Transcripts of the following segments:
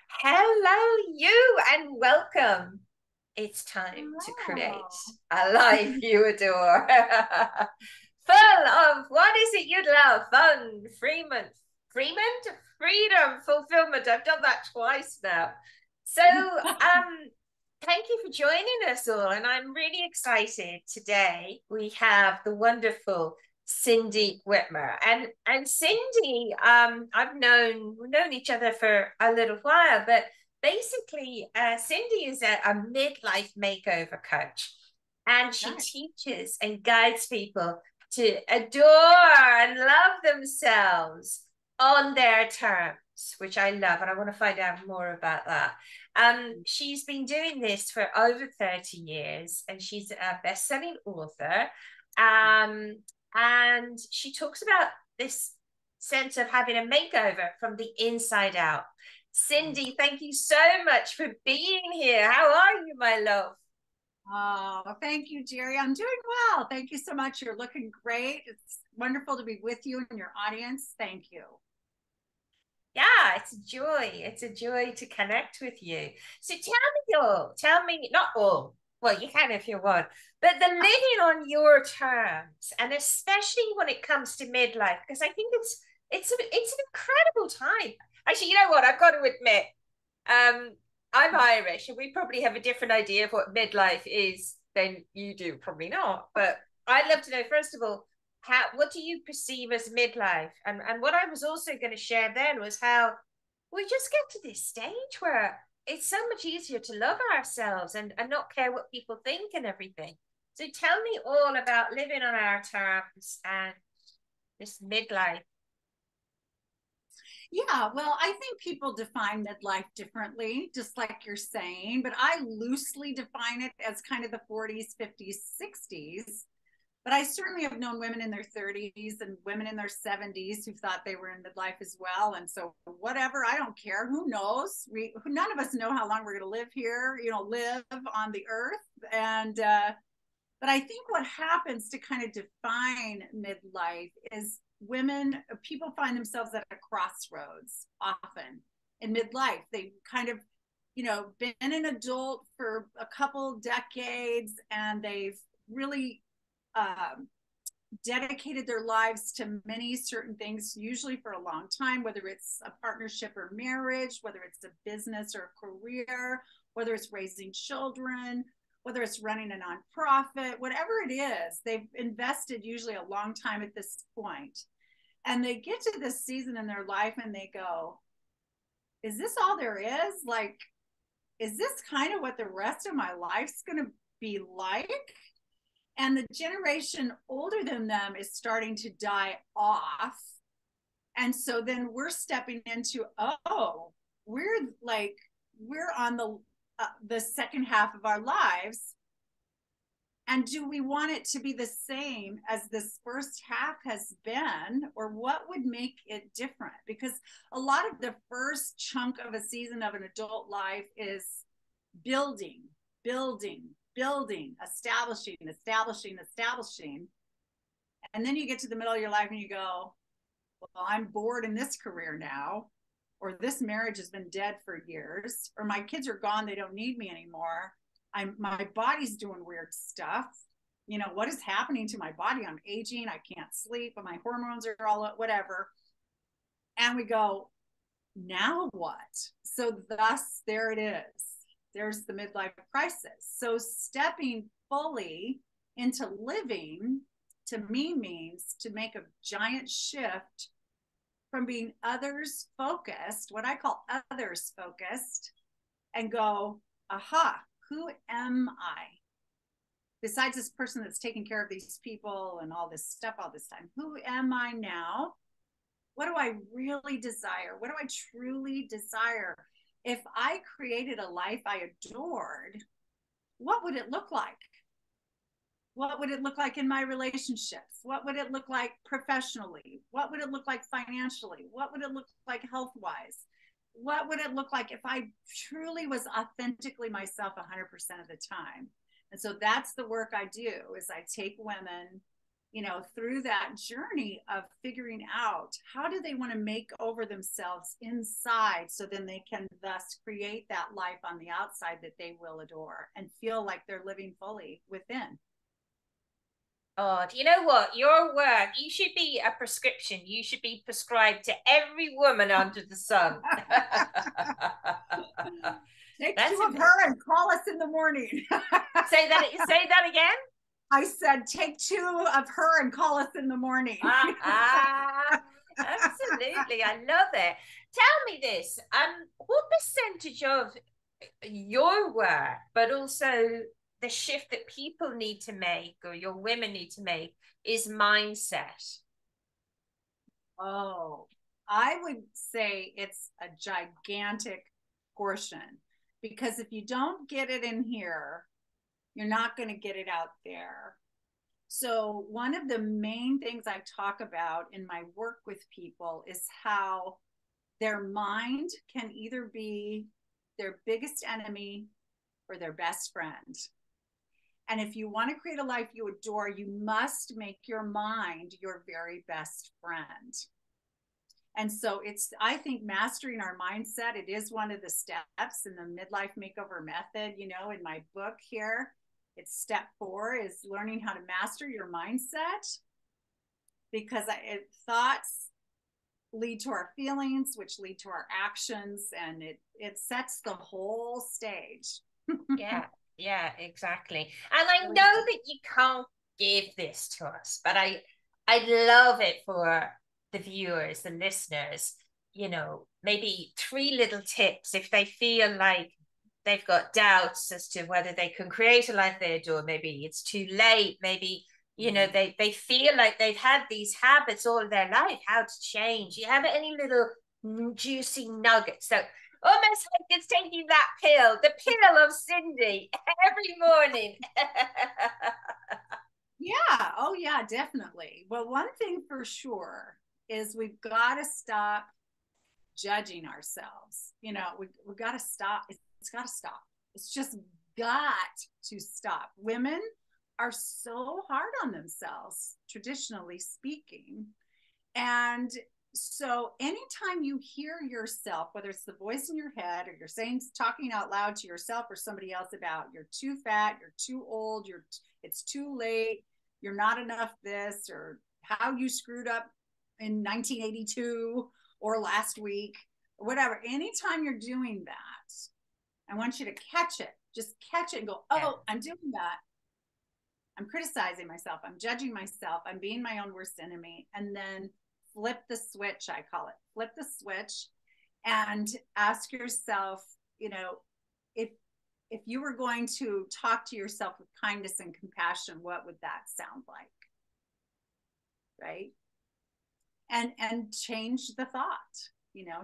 Hello, you, and welcome. It's time to create Oh, a life you adore. Full of what is it you'd love? Fun, freedom, freedom, fulfillment. I've done that twice now. So, thank you for joining us all, and I'm really excited today. We have the wonderful Cindy Whitmer. And Cindy, we've known each other for a little while, but basically, Cindy is a midlife makeover coach, and she right. teaches and guides people to adore and love themselves on their terms, which I love, and I want to find out more about that. She's been doing this for over 30 years, and she's a best-selling author. Um, and she talks about this sense of having a makeover from the inside out. Cindy, thank you so much for being here. How are you, my love? Oh, thank you, Jerry. I'm doing well. Thank you so much. You're looking great. It's wonderful to be with you and your audience. Thank you. Yeah, it's a joy. It's a joy to connect with you. So tell me, not all, well, you can if you want, but the living on your terms, and especially when it comes to midlife, because I think it's an incredible time. Actually, you know what? I've got to admit, um, I'm Irish, and we probably have a different idea of what midlife is than you do. Probably not, but I'd love to know first of all, how what do you perceive as midlife? And what I was also going to share then was how we just get to this stage where it's so much easier to love ourselves and not care what people think and everything. So tell me all about living on our terms and this midlife. Yeah, well, I think people define midlife differently, just like you're saying, but I loosely define it as kind of the 40s, 50s, 60s. But I certainly have known women in their 30s and women in their 70s who thought they were in midlife as well. And so, whatever, I don't care. Who knows? None of us know how long we're going to live here, live on the earth. And, but I think what happens to kind of define midlife is people find themselves at a crossroads often in midlife. They kind of, been an adult for a couple decades and they've really um, dedicated their lives to many certain things, usually for a long time, whether it's a partnership or marriage, whether it's a business or a career, whether it's raising children, whether it's running a nonprofit, whatever it is, they've invested usually a long time at this point. And they get to this season in their life and they go, is this all there is? Like, is this kind of what the rest of my life's going to be like? And the generation older than them is starting to die off. And so then we're stepping into, oh, we're like, we're on the second half of our lives. And do we want it to be the same as this first half has been, or what would make it different? Because a lot of the first chunk of a season of an adult life is building, building, building, establishing. And then you get to the middle of your life and you go, well, I'm bored in this career now, or this marriage has been dead for years, or my kids are gone, they don't need me anymore. My body's doing weird stuff. What is happening to my body? I'm aging, I can't sleep, but my hormones are all whatever. And we go, now what? So thus there it is. There's the midlife crisis. So stepping fully into living to me means to make a giant shift from being others focused, what I call others focused, and go, aha, who am I? Besides this person that's taking care of these people and all this stuff all this time, who am I now? What do I really desire? What do I truly desire? If I created a life I adored, what would it look like? What would it look like in my relationships? What would it look like professionally? What would it look like financially? What would it look like health wise? What would it look like if I truly was authentically myself 100% of the time? And so that's the work I do is I take women, through that journey of figuring out how do they want to make over themselves inside, so then they can thus create that life on the outside that they will adore and feel like they're living fully within. Oh, do you know what? Your work, you should be a prescription. You should be prescribed to every woman under the sun. Take That's two of her and call us in the morning. Say that again. I said, take two of her and call us in the morning. Absolutely. I love it. Tell me this. What percentage of your work, but also the shift that people need to make or your women need to make is mindset? Oh, I would say it's a gigantic portion, because if you don't get it in here, you're not going to get it out there. So one of the main things I talk about in my work with people is how their mind can either be their biggest enemy or their best friend. And if you want to create a life you adore, you must make your mind your very best friend. And so I think mastering our mindset, it is one of the steps in the Midlife Makeover Method. In my book here, it's step 4 is learning how to master your mindset, because thoughts lead to our feelings, which lead to our actions, and it sets the whole stage. Yeah, exactly. And I know that you can't give this to us, but I love it for the viewers, the listeners, maybe 3 little tips if they feel like they've got doubts as to whether they can create a life they adore. Maybe it's too late. Maybe, they feel like they've had these habits all their life. How to change? You have any little juicy nuggets that almost like it's taking that pill, the pill of Cindy every morning? Yeah. Oh, yeah, definitely. Well, one thing for sure is we've got to stop judging ourselves. We've got to stop. It's got to stop. It's just got to stop. Women are so hard on themselves, traditionally speaking. And so anytime you hear yourself, whether it's the voice in your head or you're talking out loud to yourself or somebody else about you're too fat, you're too old, it's too late, you're not enough this, or how you screwed up in 1982 or last week, or whatever. Anytime you're doing that, I want you to catch it. Just catch it and go, oh, yeah. I'm doing that. I'm criticizing myself. I'm judging myself. I'm being my own worst enemy. And then flip the switch, I call it. Flip the switch and ask yourself, if you were going to talk to yourself with kindness and compassion, what would that sound like? Right? And change the thought,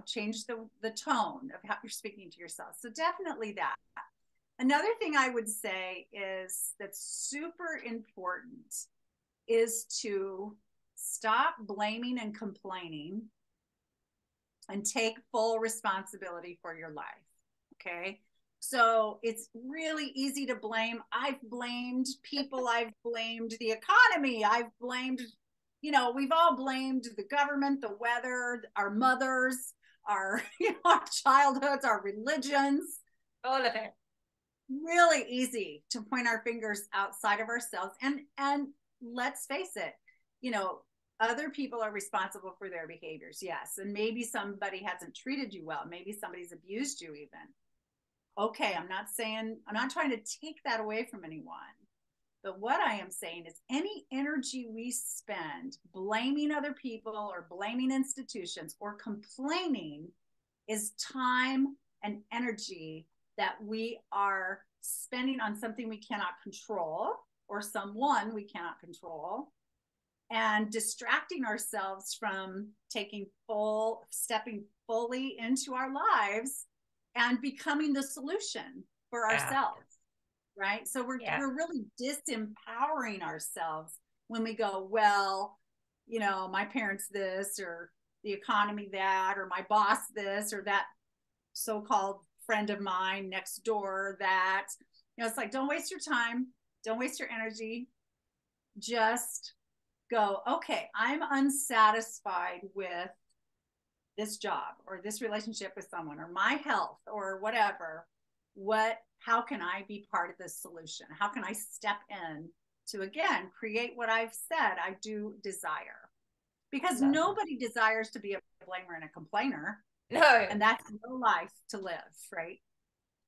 change the tone of how you're speaking to yourself. So definitely that. Another thing I would say is that's super important is to stop blaming and complaining and take full responsibility for your life. Okay. So it's really easy to blame. I've blamed people. I've blamed the economy. I've blamed, we've all blamed the government, the weather, our mothers, our, our childhoods, our religions. All of it. Really easy to point our fingers outside of ourselves. And let's face it, other people are responsible for their behaviors. Yes. And maybe somebody hasn't treated you well. Maybe somebody's abused you even. Okay. I'm not trying to take that away from anyone. But what I am saying is any energy we spend blaming other people or blaming institutions or complaining is time and energy that we are spending on something we cannot control or someone we cannot control, and distracting ourselves from stepping fully into our lives and becoming the solution for ourselves. Right? So we're really disempowering ourselves when we go, well, my parents this, or the economy that, or my boss this, or that so-called friend of mine next door that. It's like, don't waste your time, don't waste your energy, just go, okay, I'm unsatisfied with this job or this relationship with someone or my health or whatever. How can I be part of this solution? How can I step in to, again, create what I've said I do desire? Because nobody desires to be a blamer and a complainer. No. And that's no life to live, right?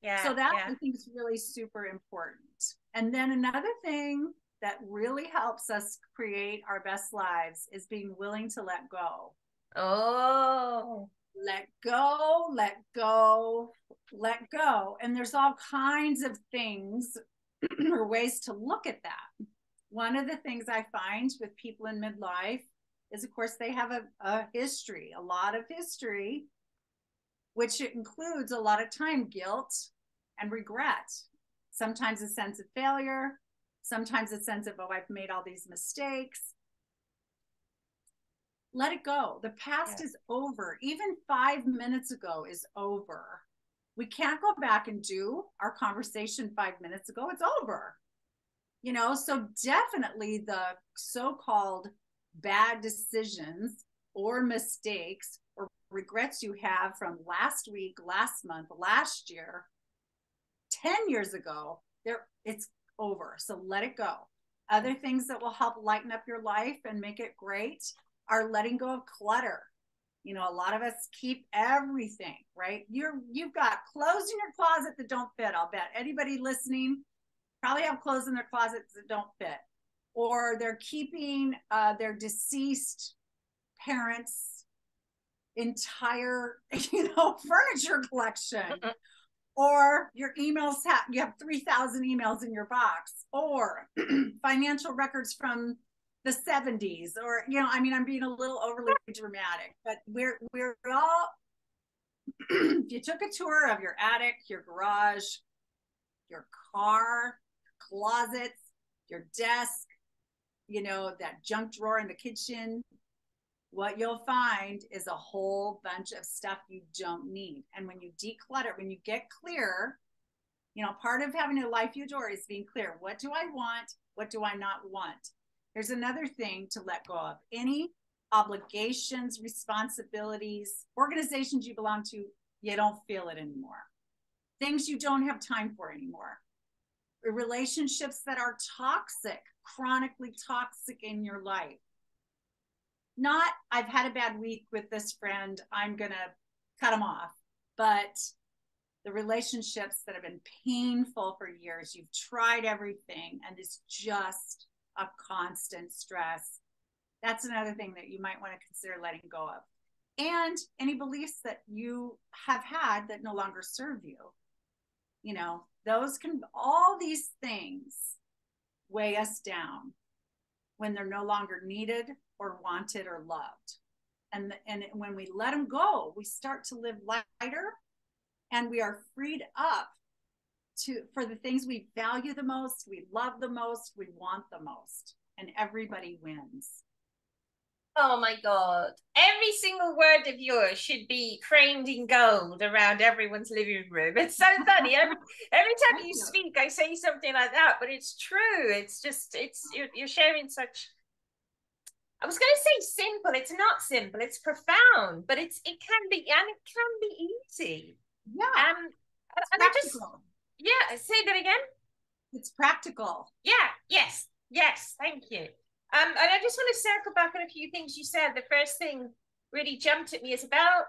Yeah. So that I think is really super important. And then another thing that really helps us create our best lives is being willing to let go. Oh. Let go, let go, let go. And there's all kinds of things or ways to look at that. One of the things I find with people in midlife is, of course, they have a history, a lot of history, which includes a lot of time guilt and regret. Sometimes a sense of failure, sometimes a sense of, oh, I've made all these mistakes. Let it go. The past is over. Even 5 minutes ago is over. We can't go back and do our conversation 5 minutes ago. It's over. You know, so definitely the so-called bad decisions or mistakes or regrets you have from last week, last month, last year, 10 years ago, it's over. So let it go. Other things that will help lighten up your life and make it great are letting go of clutter. You know, a lot of us keep everything, right? You've got clothes in your closet that don't fit. I'll bet anybody listening probably have clothes in their closets that don't fit, or they're keeping their deceased parents' entire, furniture collection. Or your emails you have 3,000 emails in your box, or financial records from the 70s, or, I'm being a little overly dramatic, but we're all, if you took a tour of your attic, your garage, your car, closets, your desk, that junk drawer in the kitchen, what you'll find is a whole bunch of stuff you don't need. And when you declutter, when you get clear, part of having a life you adore is being clear. What do I want? What do I not want? There's another thing to let go of. Any obligations, responsibilities, organizations you belong to, you don't feel it anymore. Things you don't have time for anymore. Relationships that are toxic, chronically toxic in your life. Not, I've had a bad week with this friend, I'm going to cut them off. But the relationships that have been painful for years, you've tried everything, and it's just a constant stress. That's another thing that you might want to consider letting go of. And any beliefs that you have had that no longer serve you. All these things weigh us down when they're no longer needed or wanted or loved. And when we let them go, we start to live lighter, and we are freed up for the things we value the most, we love the most, we want the most, and everybody wins. Oh my God. Every single word of yours should be framed in gold around everyone's living room. It's so funny. Every time you speak, I say something like that, but it's true. It's just, you're sharing such, I was going to say simple. It's not simple. It's profound, but it can be, and it can be easy. Yeah. And I just, say that again. It's practical. Yeah. Yes. Thank you. And I just want to circle back on a few things you said. The first thing really jumped at me is about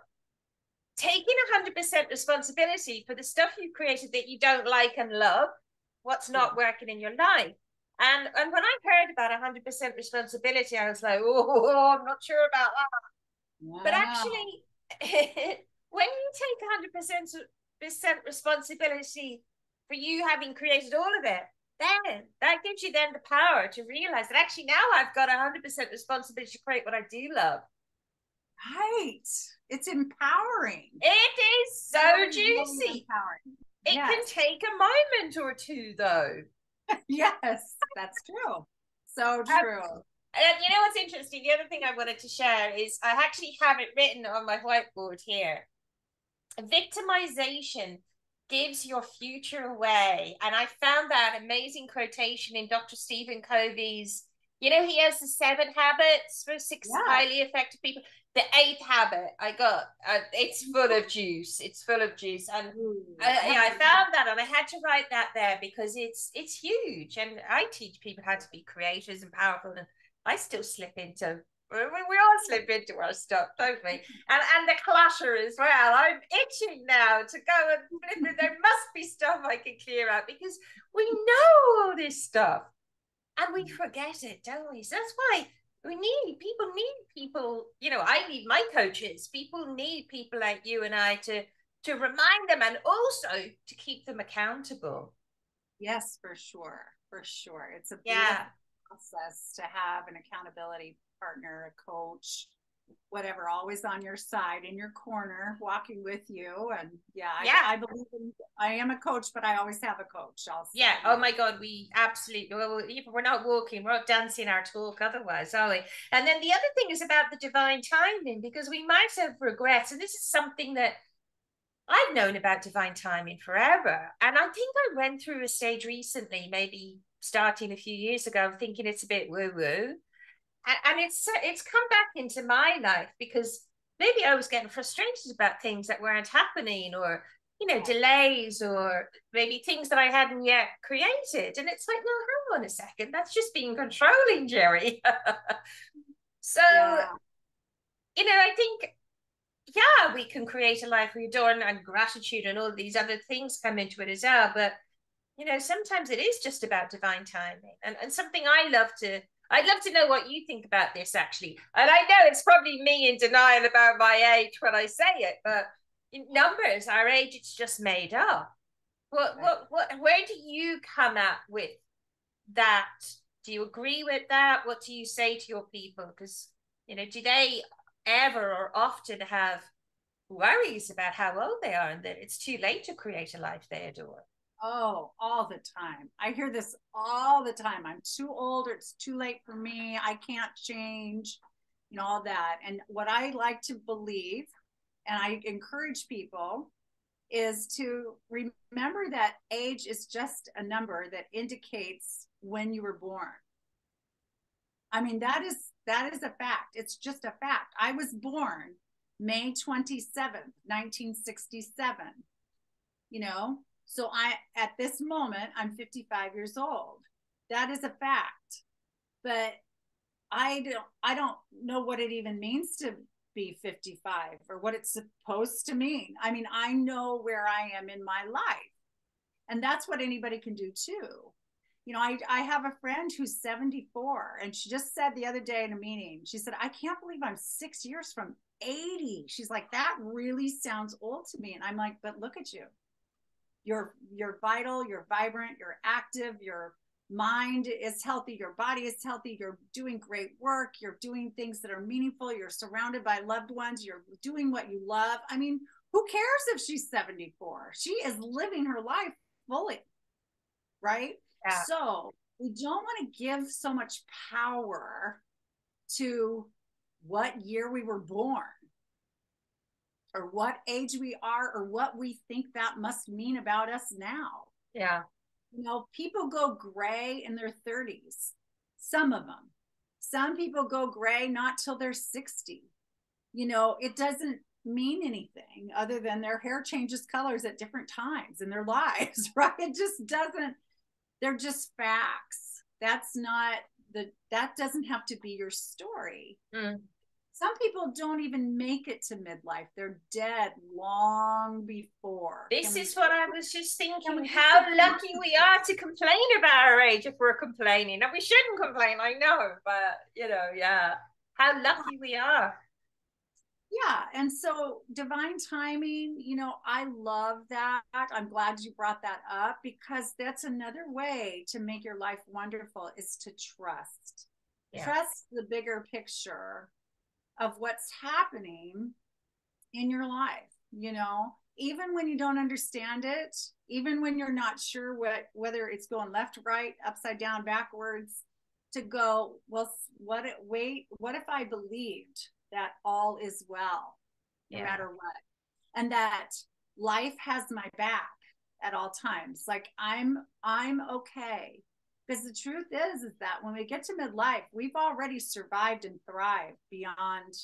taking 100% responsibility for the stuff you've created that you don't like and love, what's not working in your life. And when I heard about 100% responsibility, I was like, oh, I'm not sure about that. Wow. But actually, when you take 100% responsibility for you having created all of it, then that gives you then the power to realize that actually now I've got 100% responsibility to create what I do love. Right. It's empowering. It is so juicy. It can take a moment or two, though. Yes, that's true. So true. And you know what's interesting? The other thing I wanted to share is I actually have it written on my whiteboard here. Victimization gives your future away. And I found that amazing quotation in Dr. Stephen Covey's You know, he has the 7 habits for six Yeah. highly effective people. The eighth habit I got, it's full of juice. It's full of juice, and Ooh, I yeah, have I to read found that, and I had to write that there because it's huge. And I teach people how to be creators and powerful, and I still slip into. We all slip into our stuff, don't we? And the clutter as well. I'm itching now to go and flip it. There must be stuff I can clear out because we know all this stuff and we forget it, don't we? So that's why need people, you know, I need my coaches. People need people like you and I to remind them and also to keep them accountable. Yes, for sure. For sure. It's a Yeah. beautiful process to have an accountability partner, a coach, whatever, always on your side, in your corner, walking with you. And yeah, Yeah. I believe I am a coach, but I always have a coach also, Yeah. you Oh know. my God. We absolutely, well, we're not walking, we're not dancing our talk otherwise, are we? And then the other thing is about the divine timing, because we might have regrets. And this is something that I've known about divine timing forever. And I think I went through a stage recently, maybe starting a few years ago, thinking it's a bit woo woo. And it's come back into my life because maybe I was getting frustrated about things that weren't happening, or, you know, delays, or maybe things that I hadn't yet created. And it's like, no, hang on a second. That's just being controlling, Jerry. So, Yeah. you know, I think yeah, we can create a life we adore, and gratitude and all these other things come into it as well. But you know, sometimes it is just about divine timing. And something I'd love to know what you think about this actually. And I know it's probably me in denial about my age when I say it, but in numbers, our age, it's just made up. Where do you come at with that? Do you agree with that? What do you say to your people? Because, you know, do they ever or often have worries about how old they are and that it's too late to create a life they adore? Oh, all the time. I hear this all the time. I'm too old, or it's too late for me. I can't change, you know, all that. And what I like to believe, and I encourage people, is to remember that age is just a number that indicates when you were born. I mean, that is a fact. It's just a fact. I was born May 27th, 1967. You know, so I at this moment I'm 55 years old. That is a fact. But I don't know what it even means to be 55 or what it's supposed to mean. I mean, I know where I am in my life. And that's what anybody can do too. You know, I have a friend who's 74, and she just said the other day in a meeting, she said, I can't believe I'm 6 years from 80. She's like, that really sounds old to me. And I'm like, but look at you. You're vital, you're vibrant, you're active, your mind is healthy, your body is healthy, you're doing great work, you're doing things that are meaningful, you're surrounded by loved ones, you're doing what you love. I mean, who cares if she's 74? She is living her life fully, right? Yeah. So we don't want to give so much power to what year we were born, or what age we are, or what we think that must mean about us now. Yeah. You know, people go gray in their 30s, some of them. Some people go gray not till they're 60. You know, it doesn't mean anything other than their hair changes colors at different times in their lives, right? It just doesn't, they're just facts. That doesn't have to be your story. Mm. Some people don't even make it to midlife. They're dead long before. This is what I was just Can thinking. we just How acknowledge lucky we are to complain about our age if we're complaining. And we shouldn't complain, I know, but you know, yeah. How lucky we are. Yeah. And so divine timing, you know, I love that. I'm glad you brought that up, because that's another way to make your life wonderful, is to trust. Yeah. Trust the bigger picture of what's happening in your life, you know, even when you don't understand it, even when you're not sure whether it's going left, right, upside down, backwards, to go, well, what if I believed that all is well, no Yeah. matter what, and that life has my back at all times, like I'm okay, Because the truth is that when we get to midlife, we've already survived and thrived beyond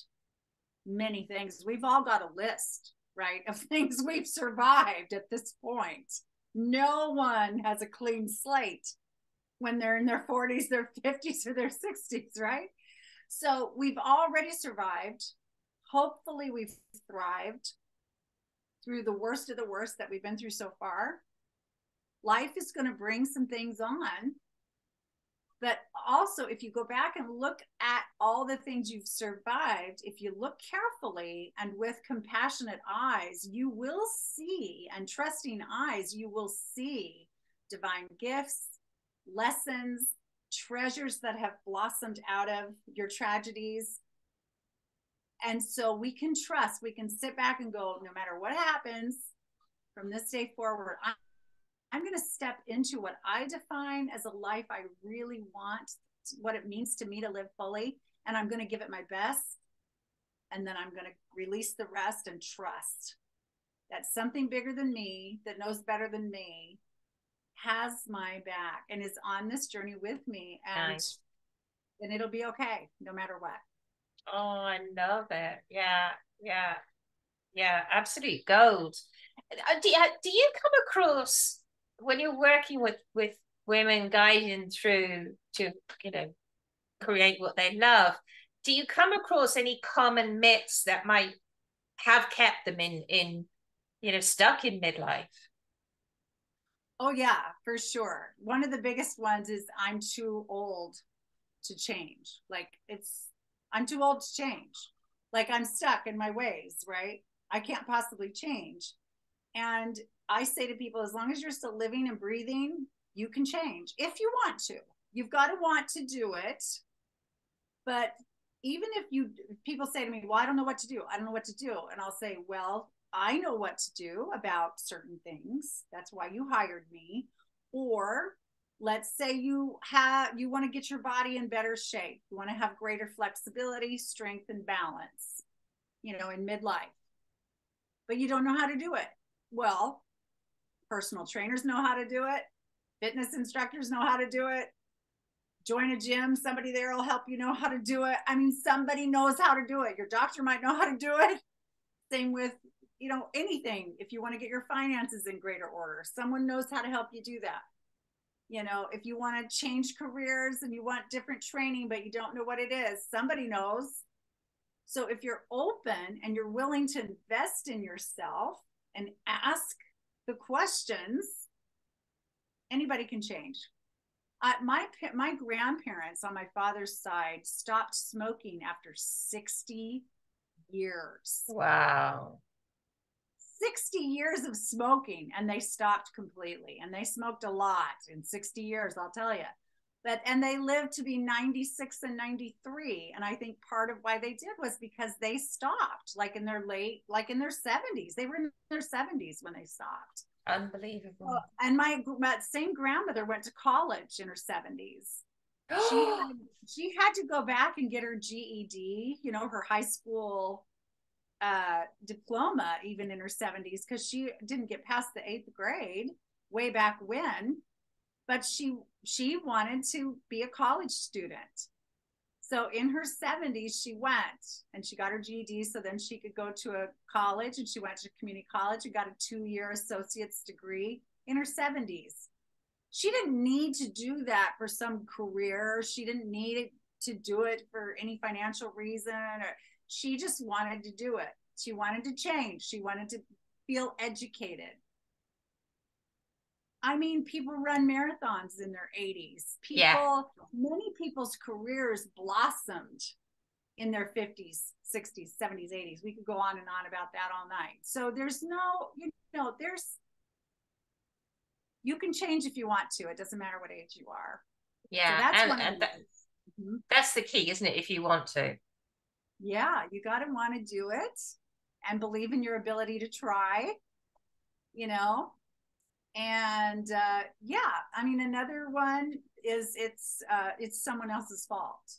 many things. We've all got a list, right, of things we've survived at this point. No one has a clean slate when they're in their 40s, their 50s, or their 60s, right? So we've already survived. Hopefully, we've thrived through the worst of the worst that we've been through so far. Life is going to bring some things on. But also, if you go back and look at all the things you've survived, if you look carefully and with compassionate eyes, you will see, and trusting eyes, you will see divine gifts, lessons, treasures that have blossomed out of your tragedies. And so we can trust, we can sit back and go, no matter what happens from this day forward, I'm going to step into what I define as a life I really want, what it means to me to live fully. And I'm going to give it my best. And then I'm going to release the rest and trust that something bigger than me, that knows better than me, has my back and is on this journey with me. And, Nice. and it'll be okay, no matter what. Oh, I love it. Yeah, yeah, yeah, absolute gold. Do you come across when you're working with women, guiding through to, you know, create what they love, do you come across any common myths that might have kept them in stuck in midlife? Oh yeah, for sure. One of the biggest ones is I'm too old to change. Like I'm too old to change. Like I'm stuck in my ways, right? I can't possibly change. And I say to people, as long as you're still living and breathing, you can change if you want to. You've got to want to do it. But even if people say to me, well, I don't know what to do. I don't know what to do. And I'll say, well, I know what to do about certain things. That's why you hired me. Or let's say you want to get your body in better shape. You want to have greater flexibility, strength, and balance, in midlife. But you don't know how to do it. Well, personal trainers know how to do it. Fitness instructors know how to do it. Join a gym. Somebody there will help you know how to do it. I mean, somebody knows how to do it. Your doctor might know how to do it. Same with, anything. If you want to get your finances in greater order, someone knows how to help you do that. If you want to change careers and you want different training, but you don't know what it is, somebody knows. So if you're open and you're willing to invest in yourself and ask the questions, anybody can change. My grandparents on my father's side stopped smoking after 60 years. Wow. 60 years of smoking, and they stopped completely. And they smoked a lot in 60 years, I'll tell you. And they lived to be 96 and 93. And I think part of why they did was because they stopped, like in their 70s. They were in their 70s when they stopped. Unbelievable. And my same grandmother went to college in her 70s. She had to go back and get her GED, her high school diploma, even in her 70s, because she didn't get past the 8th grade way back when. But she wanted to be a college student. So in her 70s, she went and she got her GED so then she could go to a college, and she went to community college and got a 2-year associate's degree in her 70s. She didn't need to do that for some career. She didn't need to do it for any financial reason. She just wanted to do it. She wanted to change. She wanted to feel educated. I mean, people run marathons in their 80s. Many people's careers blossomed in their 50s, 60s, 70s, 80s. We could go on and on about that all night. So you can change if you want to. It doesn't matter what age you are. Yeah. So that's one of the that's the key, isn't it? If you want to. Yeah, you got to want to do it and believe in your ability to try, And I mean, another one is it's someone else's fault.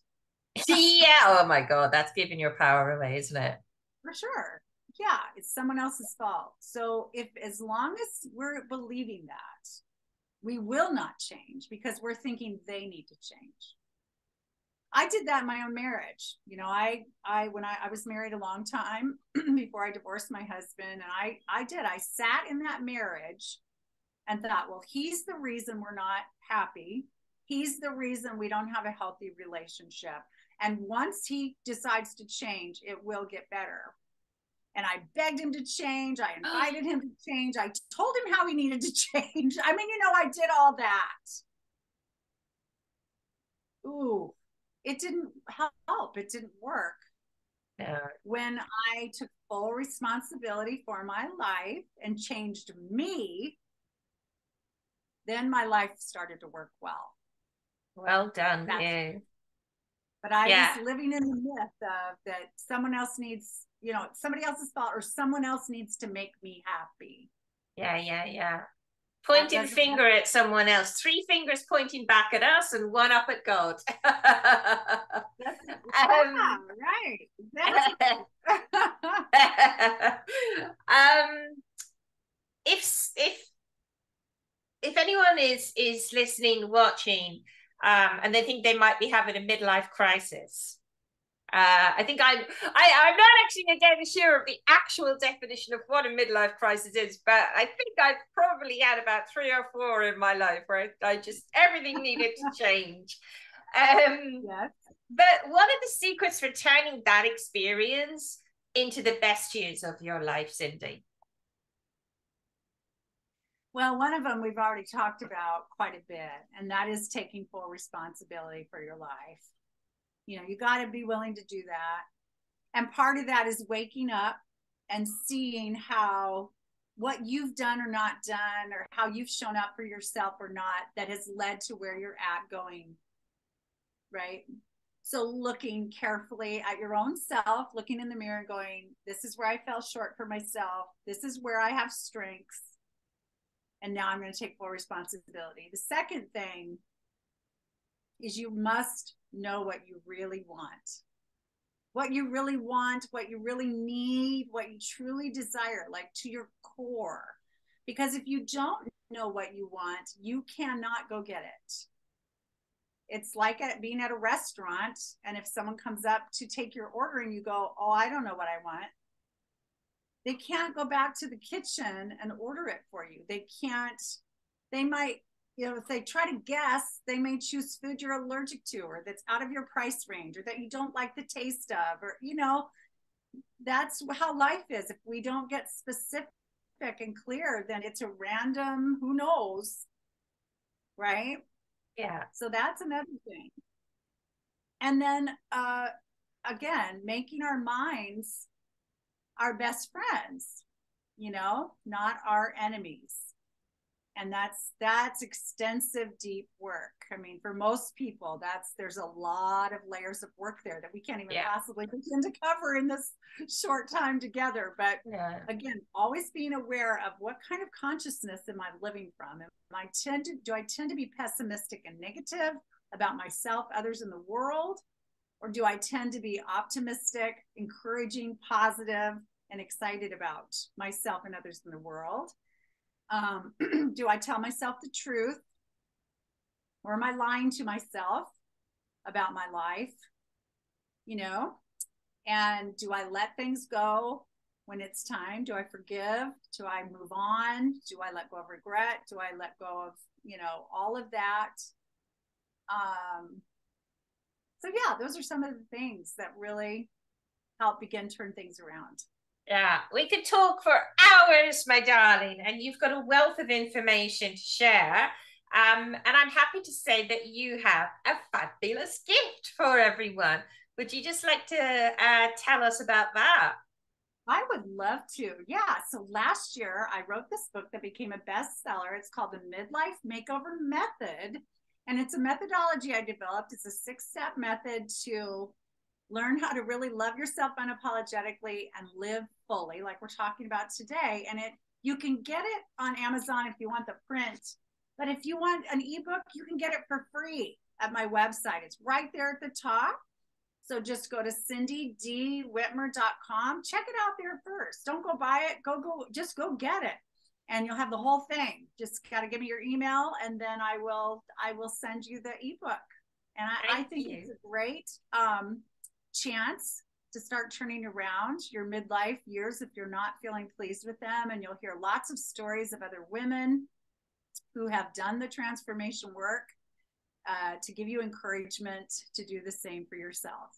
Yeah. Oh my God, that's giving your power away, isn't it? For sure. Yeah, it's someone else's fault. So as long as we're believing that, We will not change because we're thinking they need to change. I did that in my own marriage. You know, when I was married a long time before I divorced my husband, and I sat in that marriage and thought, well, he's the reason we're not happy. He's the reason we don't have a healthy relationship. And once he decides to change, it will get better. And I begged him to change. I invited him to change. I told him how he needed to change. I mean, you know, I did all that. Ooh, it didn't help. It didn't work. Yeah. When I took full responsibility for my life and changed me, then my life started to work well. Well done, you. But I was living in the myth of that someone else needs, you know, somebody else's fault, or someone else needs to make me happy. Yeah. Pointing finger at someone else, 3 fingers pointing back at us and 1 up at God. Right. If anyone is listening, watching, and they think they might be having a midlife crisis, I think I'm not actually again sure of the actual definition of what a midlife crisis is, but I think I've probably had about 3 or 4 in my life where I just everything needed to change. Yes. But what are the secrets for turning that experience into the best years of your life, Cindy? Well, one of them we've already talked about quite a bit, and that is taking full responsibility for your life. You know, you got to be willing to do that. And part of that is waking up and seeing how what you've done or not done, or how you've shown up for yourself or not, that has led to where you're at going. Right. So looking carefully at your own self, looking in the mirror and going, this is where I fell short for myself. This is where I have strengths. And now I'm going to take full responsibility. The second thing is you must know what you really want. What you really want, what you really need, what you truly desire, like to your core. Because if you don't know what you want, you cannot go get it. It's like being at a restaurant, and if someone comes up to take your order and you go, oh, I don't know what I want, they can't go back to the kitchen and order it for you. They can't, they might, you know, if they try to guess, they may choose food you're allergic to, or that's out of your price range, or that you don't like the taste of, or, you know, that's how life is. If we don't get specific and clear, then it's a random, who knows, right? Yeah. So that's another thing. And then, again, making our minds our best friends, you know, not our enemies. And that's extensive, deep work. I mean, for most people, there's a lot of layers of work there that we can't even possibly begin to cover in this short time together. But again, always being aware of what kind of consciousness am I living from? Do I tend to be pessimistic and negative about myself, others in the world? Or do I tend to be optimistic, encouraging, positive, and excited about myself and others in the world? Do I tell myself the truth? Or am I lying to myself about my life? You know, and do I let things go when it's time? Do I forgive? Do I move on? Do I let go of regret? Do I let go of, you know, all of that? So yeah, those are some of the things that really help begin to turn things around. Yeah, we could talk for hours, my darling, and you've got a wealth of information to share. And I'm happy to say that you have a fabulous gift for everyone. Would you just like to tell us about that? I would love to. Yeah. So last year I wrote this book that became a bestseller. It's called the Midlife Makeover Method. And it's a methodology I developed. It's a 6-step method to learn how to really love yourself unapologetically and live fully, like we're talking about today. And you can get it on Amazon if you want the print, but if you want an ebook, you can get it for free at my website. It's right there at the top. So just go to cindydwhitmer.com. Check it out there first. Don't go buy it. Just go get it. and you'll have the whole thing. Just got to give me your email, and then I will send you the ebook. And I Thank think it's you. a great chance to start turning around your midlife years if you're not feeling pleased with them. And you'll hear lots of stories of other women who have done the transformation work to give you encouragement to do the same for yourself.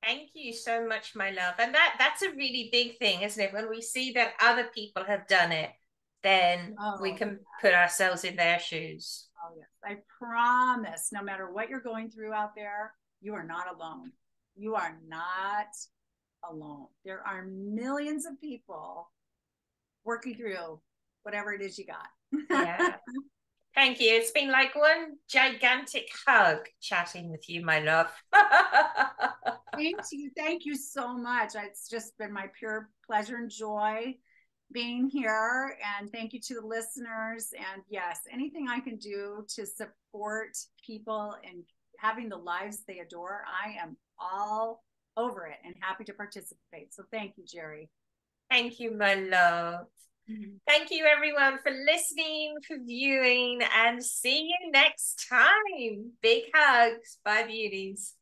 Thank you so much, my love. And that's a really big thing, isn't it? When we see that other people have done it, then we Oh, can put ourselves in their shoes. oh yes. I promise, no matter what you're going through out there, you are not alone. You are not alone. There are millions of people working through whatever it is you got. Yeah. Thank you. It's been like one gigantic hug chatting with you, my love. Thank you. Thank you so much. It's just been my pure pleasure and joy being here. And thank you to the listeners. And yes, anything I can do to support people and having the lives they adore, I am all over it and happy to participate. So thank you, Jerry. Thank you, my love. Thank you, everyone, for listening, for viewing, and see you next time. Big hugs. Bye, beauties.